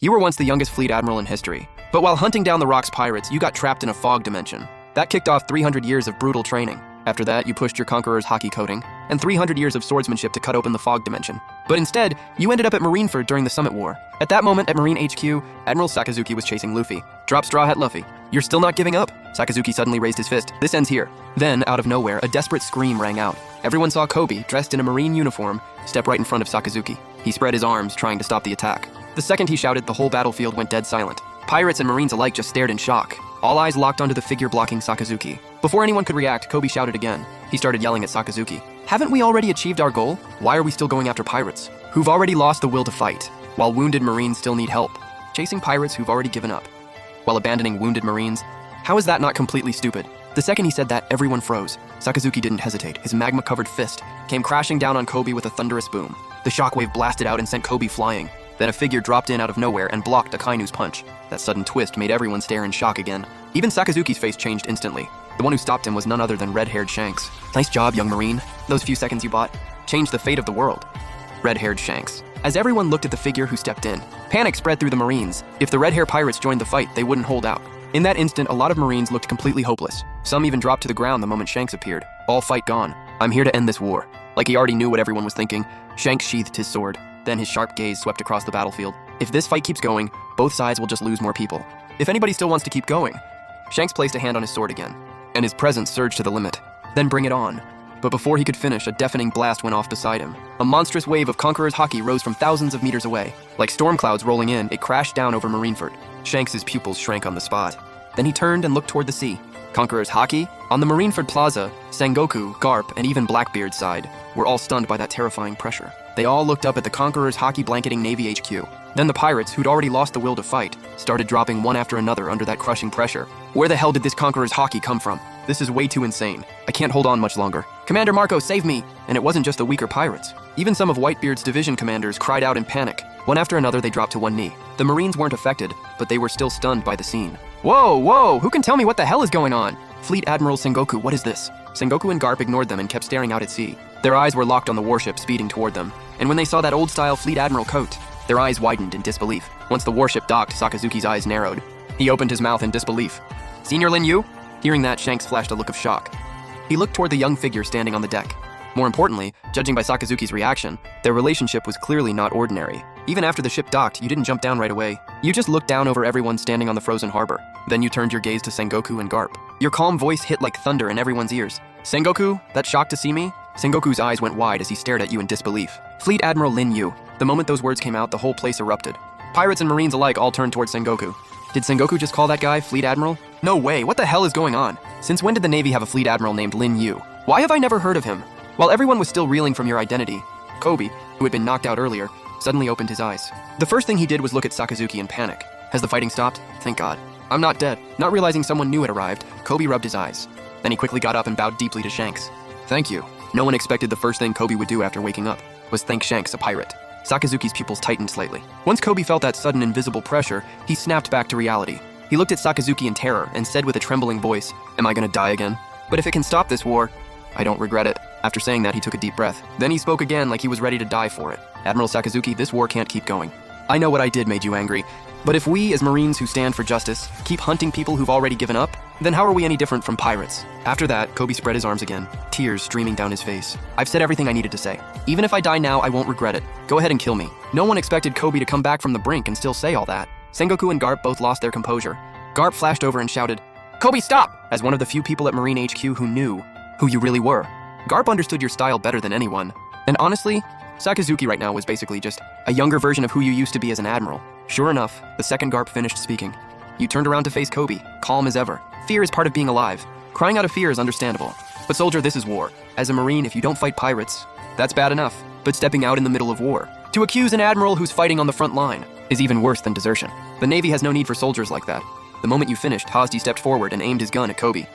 You were once the youngest fleet admiral in history, but while hunting down the Rock's pirates, you got trapped in a fog dimension. That kicked off 300 years of brutal training. After that, you pushed your conqueror's hockey coating, and 300 years of swordsmanship to cut open the fog dimension. But instead, you ended up at Marineford during the Summit War. At that moment, at Marine HQ, Admiral Sakazuki was chasing Luffy. Drop Straw Hat Luffy. You're still not giving up? Sakazuki suddenly raised his fist. This ends here. Then, out of nowhere, a desperate scream rang out. Everyone saw Koby, dressed in a marine uniform, step right in front of Sakazuki. He spread his arms, trying to stop the attack. The second he shouted, the whole battlefield went dead silent. Pirates and Marines alike just stared in shock. All eyes locked onto the figure blocking Sakazuki. Before anyone could react, Koby shouted again. He started yelling at Sakazuki. Haven't we already achieved our goal? Why are we still going after pirates? Who've already lost the will to fight, while wounded Marines still need help. Chasing pirates who've already given up, while abandoning wounded Marines? How is that not completely stupid? The second he said that, everyone froze. Sakazuki didn't hesitate. His magma-covered fist came crashing down on Koby with a thunderous boom. The shockwave blasted out and sent Koby flying. Then a figure dropped in out of nowhere and blocked Akainu's punch. That sudden twist made everyone stare in shock again. Even Sakazuki's face changed instantly. The one who stopped him was none other than red-haired Shanks. Nice job, young Marine. Those few seconds you bought changed the fate of the world. Red-haired Shanks. As everyone looked at the figure who stepped in, panic spread through the Marines. If the red-hair pirates joined the fight, they wouldn't hold out. In that instant, a lot of Marines looked completely hopeless. Some even dropped to the ground the moment Shanks appeared. All fight gone. I'm here to end this war. Like he already knew what everyone was thinking, Shanks sheathed his sword. Then his sharp gaze swept across the battlefield. If this fight keeps going, both sides will just lose more people. If anybody still wants to keep going, Shanks placed a hand on his sword again, and his presence surged to the limit. Then bring it on. But before he could finish, a deafening blast went off beside him. A monstrous wave of Conqueror's Haki rose from thousands of meters away. Like storm clouds rolling in, it crashed down over Marineford. Shanks' pupils shrank on the spot. Then he turned and looked toward the sea. Conqueror's Haki? On the Marineford Plaza, Sengoku, Garp, and even Blackbeard's side were all stunned by that terrifying pressure. They all looked up at the Conqueror's Haki blanketing Navy HQ. Then the pirates, who'd already lost the will to fight, started dropping one after another under that crushing pressure. Where the hell did this Conqueror's Haki come from? This is way too insane. I can't hold on much longer. Commander Marco, save me! And it wasn't just the weaker pirates. Even some of Whitebeard's division commanders cried out in panic. One after another, they dropped to one knee. The Marines weren't affected, but they were still stunned by the scene. Whoa! Who can tell me what the hell is going on? Fleet Admiral Sengoku, what is this? Sengoku and Garp ignored them and kept staring out at sea. Their eyes were locked on the warship speeding toward them. And when they saw that old-style Fleet Admiral coat, their eyes widened in disbelief. Once the warship docked, Sakazuki's eyes narrowed. He opened his mouth in disbelief. Senior Lin Yu? Hearing that, Shanks flashed a look of shock. He looked toward the young figure standing on the deck. More importantly, judging by Sakazuki's reaction, their relationship was clearly not ordinary. Even after the ship docked, you didn't jump down right away. You just looked down over everyone standing on the frozen harbor. Then you turned your gaze to Sengoku and Garp. Your calm voice hit like thunder in everyone's ears. Sengoku, that shocked to see me? Sengoku's eyes went wide as he stared at you in disbelief. Fleet Admiral Lin Yu. The moment those words came out, the whole place erupted. Pirates and Marines alike all turned towards Sengoku. Did Sengoku just call that guy Fleet Admiral? No way, what the hell is going on? Since when did the Navy have a Fleet Admiral named Lin Yu? Why have I never heard of him? While everyone was still reeling from your identity, Koby, who had been knocked out earlier, suddenly opened his eyes. The first thing he did was look at Sakazuki in panic. Has the fighting stopped? Thank God. I'm not dead. Not realizing someone new had arrived, Koby rubbed his eyes. Then he quickly got up and bowed deeply to Shanks. Thank you. No one expected the first thing Koby would do after waking up was thank Shanks, a pirate. Sakazuki's pupils tightened slightly. Once Koby felt that sudden invisible pressure, he snapped back to reality. He looked at Sakazuki in terror and said with a trembling voice, Am I gonna die again? But if it can stop this war, I don't regret it. After saying that, he took a deep breath. Then he spoke again like he was ready to die for it. Admiral Sakazuki, this war can't keep going. I know what I did made you angry, but if we, as Marines who stand for justice, keep hunting people who've already given up, then how are we any different from pirates? After that, Koby spread his arms again, tears streaming down his face. I've said everything I needed to say. Even if I die now, I won't regret it. Go ahead and kill me. No one expected Koby to come back from the brink and still say all that. Sengoku and Garp both lost their composure. Garp flashed over and shouted, Koby, stop! As one of the few people at Marine HQ who knew who you really were. Garp understood your style better than anyone. And honestly, Sakazuki right now was basically just a younger version of who you used to be as an admiral. Sure enough, the second Garp finished speaking. You turned around to face Koby, calm as ever. Fear is part of being alive. Crying out of fear is understandable. But soldier, this is war. As a Marine, if you don't fight pirates, that's bad enough. But stepping out in the middle of war, to accuse an admiral who's fighting on the front line, is even worse than desertion. The Navy has no need for soldiers like that. The moment you finished, Hosty stepped forward and aimed his gun at Koby.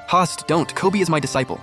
Host, don't. Koby is my disciple.